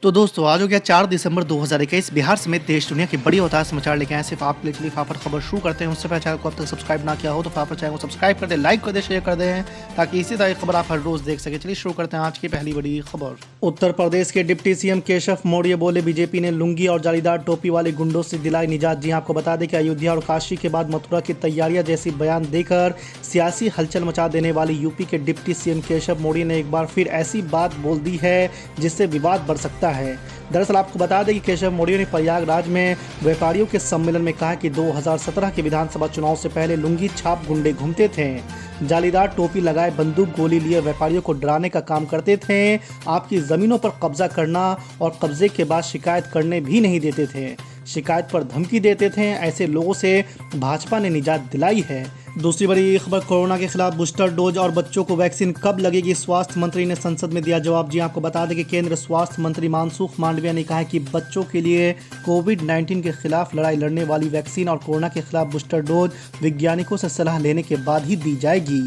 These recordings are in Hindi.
तो दोस्तों आज हो गया 4 दिसंबर 2021। बिहार समेत देश दुनिया की बड़ी और समाचार लेके आए सिर्फ आपके लिए। फाफर खबर शुरू करते हैं उससे पहले चैनल को अब तक सब्सक्राइब ना किया हो तो फाफर चैनल को सब्सक्राइब कर दे, लाइक कर दे, शेयर कर दे ताकि इसी तरह की खबर आप हर रोज देख सके। चलिए शुरू करते हैं आज की पहली बड़ी खबर। उत्तर प्रदेश के डिप्टी सीएम केशव मौर्य बोले, बीजेपी ने लुंगी और जालीदार टोपी वाले गुंडों से दिलाई निजात। जी आपको बता दें कि अयोध्या और काशी के बाद मथुरा की तैयारियां जैसी बयान देकर सियासी हलचल मचा देने वाली यूपी के डिप्टी सीएम केशव मौर्य ने एक बार फिर ऐसी बात बोल दी है जिससे विवाद बढ़ सकता है। दरअसल आपको बता दें कि केशव मौर्य ने प्रयागराज में व्यापारियों के सम्मेलन में कहा कि 2017 के विधानसभा चुनाव से पहले लुंगी छाप गुंडे घूमते थे, जालीदार टोपी लगाए बंदूक गोली लिए व्यापारियों को डराने का काम करते थे, आपकी जमीनों पर कब्जा करना और कब्जे के बाद शिकायत करने भी नहीं देते थे, शिकायत पर धमकी देते थे। ऐसे लोगों से भाजपा ने निजात दिलाई है। दूसरी बड़ी खबर, कोरोना के खिलाफ बूस्टर डोज और बच्चों को वैक्सीन कब लगेगी, स्वास्थ्य मंत्री ने संसद में दिया जवाब। जी आपको बता दें कि केंद्र स्वास्थ्य मंत्री मनसुख मांडविया ने कहा है कि बच्चों के लिए कोविड-19 के खिलाफ लड़ाई लड़ने वाली वैक्सीन और कोरोना के खिलाफ बूस्टर डोज वैज्ञानिकों से सलाह लेने के बाद ही दी जाएगी।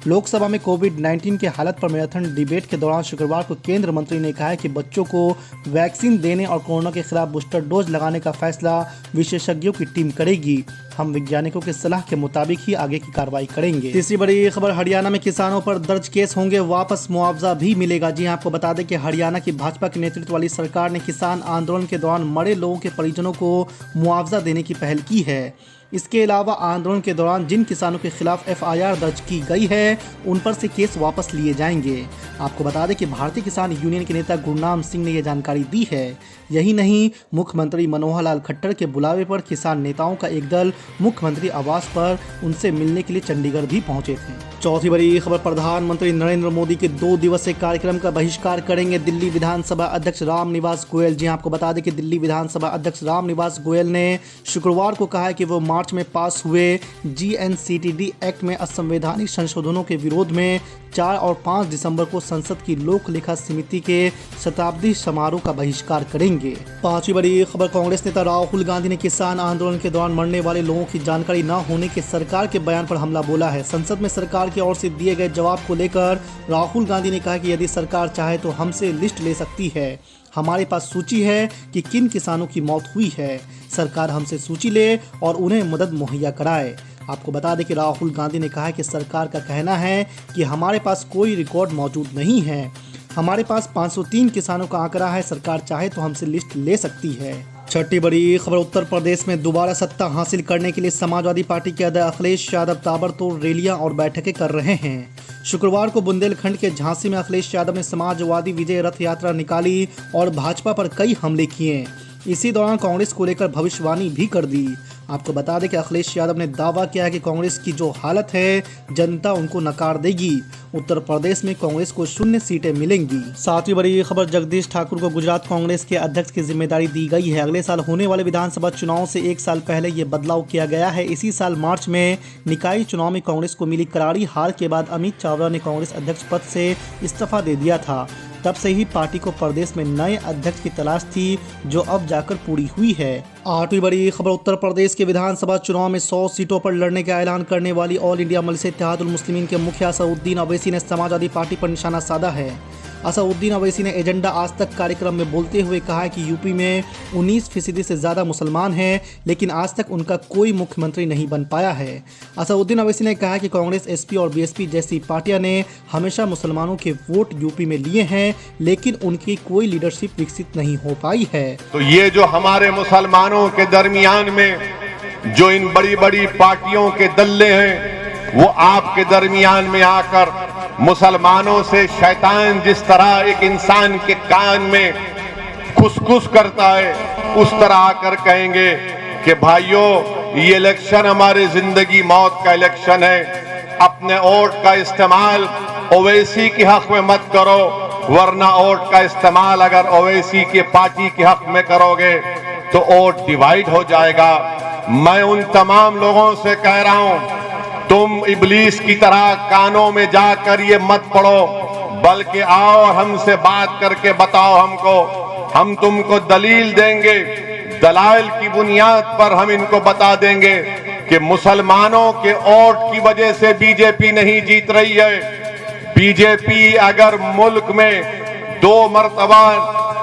लोकसभा में कोविड-19 के हालत पर मैराथन डिबेट के दौरान शुक्रवार को केंद्र मंत्री ने कहा है कि बच्चों को वैक्सीन देने और कोरोना के खिलाफ बूस्टर डोज लगाने का फैसला विशेषज्ञों की टीम करेगी। हम वैज्ञानिकों की सलाह के मुताबिक ही आगे की कार्रवाई करेंगे। तीसरी बड़ी खबर, हरियाणा में किसानों पर दर्ज केस होंगे वापस, मुआवजा भी मिलेगा। जी आपको बता दें कि हरियाणा की भाजपा के नेतृत्व वाली सरकार ने किसान आंदोलन के दौरान मरे लोगों के परिजनों को मुआवजा देने की पहल की है। इसके अलावा आंदोलन के दौरान जिन किसानों के खिलाफ एफआईआर दर्ज की गई है उन पर से केस वापस लिए जाएंगे। आपको बता दें कि भारतीय किसान यूनियन के नेता गुरनाम सिंह ने यह जानकारी दी है। यही नहीं, मुख्यमंत्री मनोहर लाल खट्टर के बुलावे पर किसान नेताओं का एक दल मुख्यमंत्री आवास पर उनसे मिलने के लिए चंडीगढ़ भी पहुंचे थे। चौथी बड़ी खबर, प्रधानमंत्री नरेंद्र मोदी के 2 दिवसीय कार्यक्रम का बहिष्कार करेंगे दिल्ली विधानसभा अध्यक्ष रामनिवास गोयल। जी आपको बता दें कि दिल्ली विधानसभा अध्यक्ष रामनिवास गोयल ने शुक्रवार को कहा है कि वो मार्च में पास हुए जीएनसीटीडी एक्ट में असंवैधानिक संशोधनों के विरोध में 4 और 5 दिसंबर को संसद की लोक लेखा समिति के शताब्दी समारोह का बहिष्कार करेंगे। पांचवी बड़ी खबर, कांग्रेस नेता राहुल गांधी ने किसान आंदोलन के दौरान मरने वाले लोगों की जानकारी न होने के सरकार के बयान पर हमला बोला है। संसद में सरकार की ओर से दिए गए जवाब को लेकर राहुल गांधी ने कहा कि यदि सरकार चाहे तो हमसे लिस्ट ले सकती है, हमारे पास सूची है कि किन किसानों की मौत हुई है, सरकार हमसे सूची ले और उन्हें मदद मुहैया कराए। आपको बता दें कि राहुल गांधी ने कहा कि सरकार का कहना है कि हमारे पास कोई रिकॉर्ड मौजूद नहीं है, हमारे पास 503 किसानों का आंकड़ा है, सरकार चाहे तो हमसे लिस्ट ले सकती है। छठी बड़ी खबर, उत्तर प्रदेश में दोबारा सत्ता हासिल करने के लिए समाजवादी पार्टी के अध्यक्ष अखिलेश यादव ताबड़तोड़ रैलियां और बैठकें कर रहे हैं। शुक्रवार को बुंदेलखंड के झांसी में अखिलेश यादव ने समाजवादी विजय रथ यात्रा निकाली और भाजपा पर कई हमले किए। इसी दौरान कांग्रेस को लेकर भविष्यवाणी भी कर दी। आपको बता दें कि अखिलेश यादव ने दावा किया है कि कांग्रेस की जो हालत है जनता उनको नकार देगी। उत्तर प्रदेश में कांग्रेस को 0 सीटें मिलेंगी। सातवीं बड़ी खबर, जगदीश ठाकुर को गुजरात कांग्रेस के अध्यक्ष की जिम्मेदारी दी गई है। अगले साल होने वाले विधानसभा चुनाव से 1 साल पहले ये बदलाव किया गया है। इसी साल मार्च में निकाय चुनाव में कांग्रेस को मिली करारी हार के बाद अमित चावला ने कांग्रेस अध्यक्ष पद से इस्तीफा दे दिया था। तब से ही पार्टी को प्रदेश में नए अध्यक्ष की तलाश थी जो अब जाकर पूरी हुई है। आठवीं बड़ी खबर, उत्तर प्रदेश के विधानसभा चुनाव में 100 सीटों पर लड़ने का ऐलान करने वाली ऑल इंडिया मजलिस इत्तेहादुल मुस्लिमीन के मुखिया असदुद्दीन ओवैसी ने समाजवादी पार्टी पर निशाना साधा है। असदुद्दीन ओवैसी ने एजेंडा आज तक कार्यक्रम में बोलते हुए कहा है कि यूपी में 19% से ज़्यादा मुसलमान हैं, लेकिन आज तक उनका कोई मुख्यमंत्री नहीं बन पाया है। असदुद्दीन ओवैसी ने कहा कि कांग्रेस, एसपी और बीएसपी जैसी पार्टियां ने हमेशा मुसलमानों के वोट यूपी में लिए हैं, लेकिन उनकी कोई लीडरशिप विकसित नहीं हो पाई है। तो ये जो हमारे मुसलमानों के दरमियान में जो इन बड़ी बड़ी पार्टियों के दल्ले हैं, वो आपके दरमियान में आकर मुसलमानों से शैतान जिस तरह एक इंसान के कान में खुसखुस करता है, उस तरह आकर कहेंगे कि भाइयों, ये इलेक्शन हमारे जिंदगी मौत का इलेक्शन है, अपने वोट का इस्तेमाल ओवैसी के हक में मत करो, वरना वोट का इस्तेमाल अगर ओवैसी के पार्टी के हक में करोगे तो वोट डिवाइड हो जाएगा। मैं उन तमाम लोगों से कह रहा हूं, तुम इब्लीस की तरह कानों में जाकर ये मत पढ़ो, बल्कि आओ हमसे बात करके बताओ हमको, हम तुमको दलील देंगे, दलाइल की बुनियाद पर हम इनको बता देंगे कि मुसलमानों के वोट की वजह से बीजेपी नहीं जीत रही है। बीजेपी अगर मुल्क में 2 मर्तबा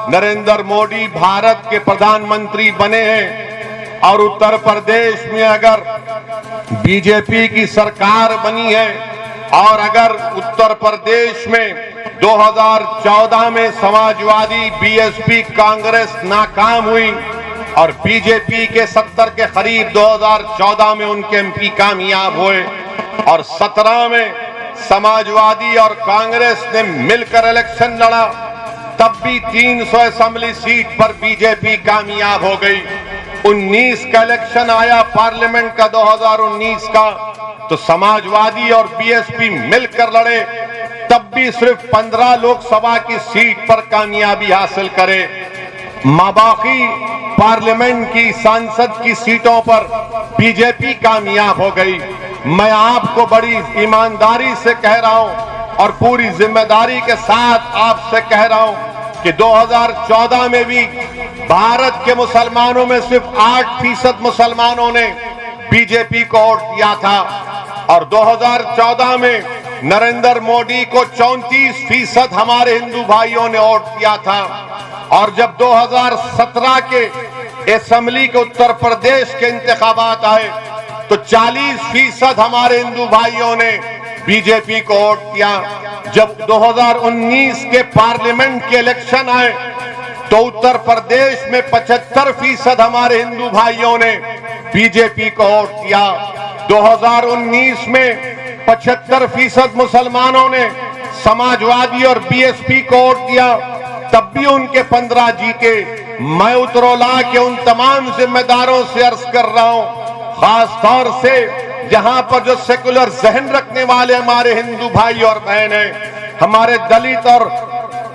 नरेंद्र मोदी भारत के प्रधानमंत्री बने हैं और उत्तर प्रदेश में अगर बीजेपी की सरकार बनी है और अगर उत्तर प्रदेश में 2014 में समाजवादी बीएसपी कांग्रेस नाकाम हुई और बीजेपी के 70 के करीब 2014 में उनके एमपी कामयाब हुए और 17 में समाजवादी और कांग्रेस ने मिलकर इलेक्शन लड़ा, तब भी 300 असेंबली सीट पर बीजेपी कामयाब हो गई। 19 का इलेक्शन आया पार्लियामेंट का 2019 का, तो समाजवादी और बीएसपी मिलकर लड़े, तब भी सिर्फ 15 लोकसभा की सीट पर कामयाबी हासिल करे। बाकी पार्लियामेंट की सांसद की सीटों पर बीजेपी कामयाब हो गई। मैं आपको बड़ी ईमानदारी से कह रहा हूं और पूरी जिम्मेदारी के साथ आपसे कह रहा हूं कि 2014 में भी भारत के मुसलमानों में सिर्फ 8% मुसलमानों ने बीजेपी को वोट दिया था और 2014 में नरेंद्र मोदी को 34% हमारे हिंदू भाइयों ने वोट दिया था और जब 2017 के असेंबली के उत्तर प्रदेश के इंतखाबात आए तो 40% हमारे हिंदू भाइयों ने बीजेपी को वोट दिया। जब 2019 के पार्लियामेंट के इलेक्शन आए तो उत्तर प्रदेश में 75% हमारे हिंदू भाइयों ने बीजेपी को वोट दिया। 2019 में 75% मुसलमानों ने समाजवादी और बीएसपी को वोट दिया, तब भी उनके 15 जीते। मैं उत्तरोला के उन तमाम जिम्मेदारों से अर्ज कर रहा हूं, खास तौर से जहां पर जो सेकुलर जहन रखने वाले हमारे हिंदू भाई और बहन हैं, हमारे दलित और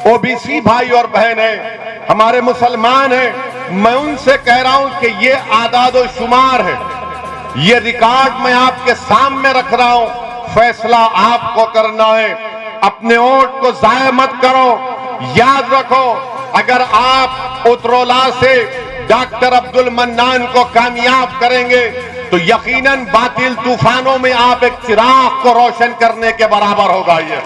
ओबीसी भाई और बहन हैं, हमारे मुसलमान हैं, मैं उनसे कह रहा हूं कि ये आदादो शुमार है, ये रिकॉर्ड मैं आपके सामने रख रहा हूं, फैसला आपको करना है। अपने वोट को जाया मत करो। याद रखो, अगर आप उत्तरोला से डॉक्टर अब्दुल मन्नान को कामयाब करेंगे तो यकीनन बातिल तूफानों में आप एक चिराग को रोशन करने के बराबर होगा। ये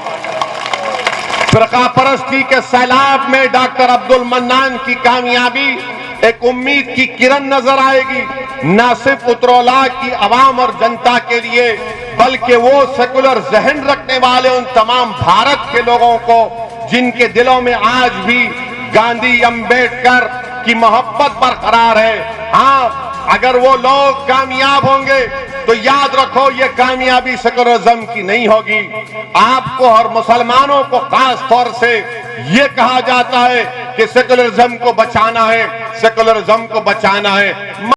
फिरका परस्ती के सैलाब में डॉक्टर अब्दुल मन्नान की कामयाबी एक उम्मीद की किरण नजर आएगी, न सिर्फ उत्तरोला की आवाम और जनता के लिए बल्कि वो सेकुलर जहन रखने वाले उन तमाम भारत के लोगों को जिनके दिलों में आज भी गांधी अंबेडकर की मोहब्बत बरकरार है। हाँ, अगर वो लोग कामयाब होंगे तो याद रखो ये कामयाबी सेकुलरिज्म की नहीं होगी। आपको और मुसलमानों को खास तौर से ये कहा जाता है कि सेकुलरिज्म को बचाना है, सेकुलरिज्म को बचाना है।